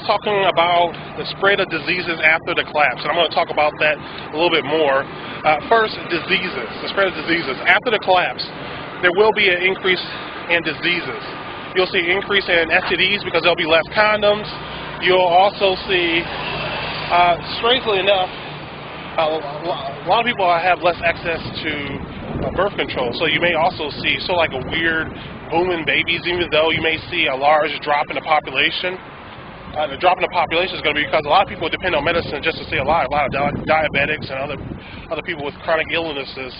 talking about the spread of diseases after the collapse, and I'm going to talk about that a little bit more. First, diseases, the spread of diseases. After the collapse, there will be an increase in diseases. You'll see an increase in STDs because there'll be less condoms. You'll also see, strangely enough, a lot of people have less access to birth control. So you may also see like a weird boom in babies, even though you may see a large drop in the population. The drop in the population is going to be because a lot of people depend on medicine just to stay alive. A lot of diabetics and other people with chronic illnesses.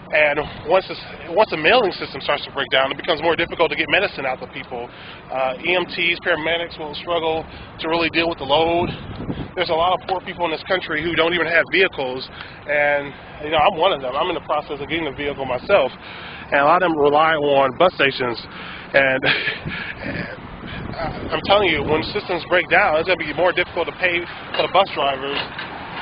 And once the mailing system starts to break down, it becomes more difficult to get medicine out to people. EMTs, paramedics will struggle to really deal with the load. There's a lot of poor people in this country who don't even have vehicles, and I'm one of them. I'm in the process of getting a vehicle myself, and a lot of them rely on bus stations. And I'm telling you, when systems break down, it's going to be more difficult to pay for the bus drivers.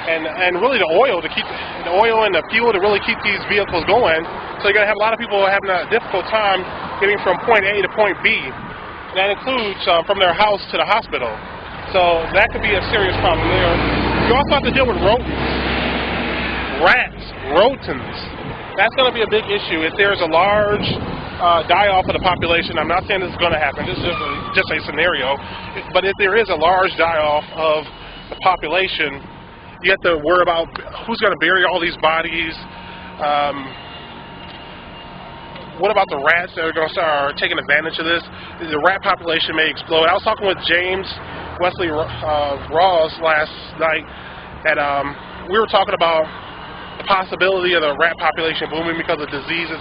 And really the oil and the fuel to really keep these vehicles going. So you're going to have a lot of people having a difficult time getting from point A to point B. And that includes from their house to the hospital. So that could be a serious problem there. You also have to deal with rodents, rats, rodents. That's going to be a big issue. If there's a large die-off of the population, I'm not saying this is going to happen, this is just a scenario, but if there is a large die-off of the population, you have to worry about who's going to bury all these bodies. What about the rats that are going to start taking advantage of this? The rat population may explode. I was talking with James Wesley Ross last night, and we were talking about the possibility of the rat population booming because of diseases.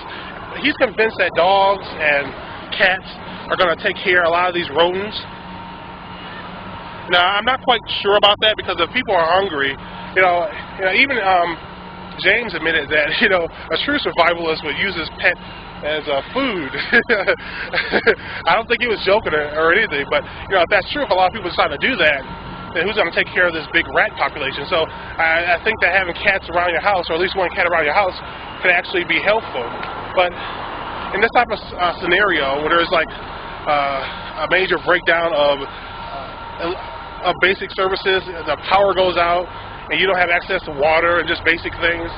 He's convinced that dogs and cats are going to take care of a lot of these rodents. Now, I'm not quite sure about that because if people are hungry, even James admitted that, a true survivalist would use his pet as food. I don't think he was joking or anything, but, if that's true, if a lot of people decide to do that, then who's going to take care of this big rat population? So I think that having cats around your house, or at least one cat around your house, could actually be helpful. But in this type of scenario, where there's like a major breakdown of basic services, the power goes out, and you don't have access to water and just basic things,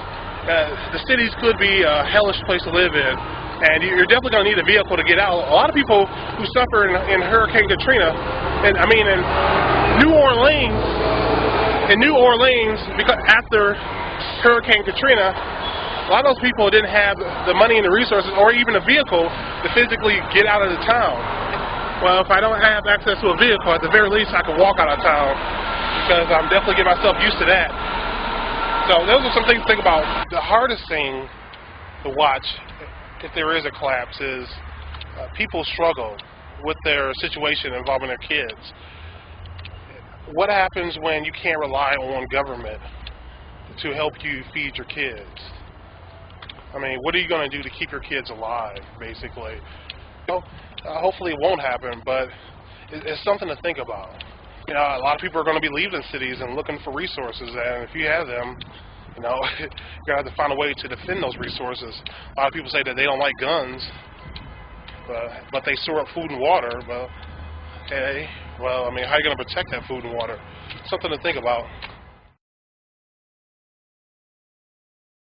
the cities could be a hellish place to live in, and you're definitely going to need a vehicle to get out. A lot of people who suffer in Hurricane Katrina, in New Orleans, because after Hurricane Katrina, a lot of those people didn't have the money and the resources, or even a vehicle to physically get out of the town. Well, if I don't have access to a vehicle, at the very least I can walk out of town, because I'm definitely getting myself used to that. So those are some things to think about. The hardest thing to watch, if there is a collapse, is people struggle with their situation involving their kids. What happens when you can't rely on government to help you feed your kids? What are you going to do to keep your kids alive, basically? Hopefully it won't happen, but it's something to think about. A lot of people are going to be leaving cities and looking for resources, and if you have them, you're going to have to find a way to defend those resources. A lot of people say that they don't like guns, but they store up food and water. But, okay, how are you going to protect that food and water? Something to think about.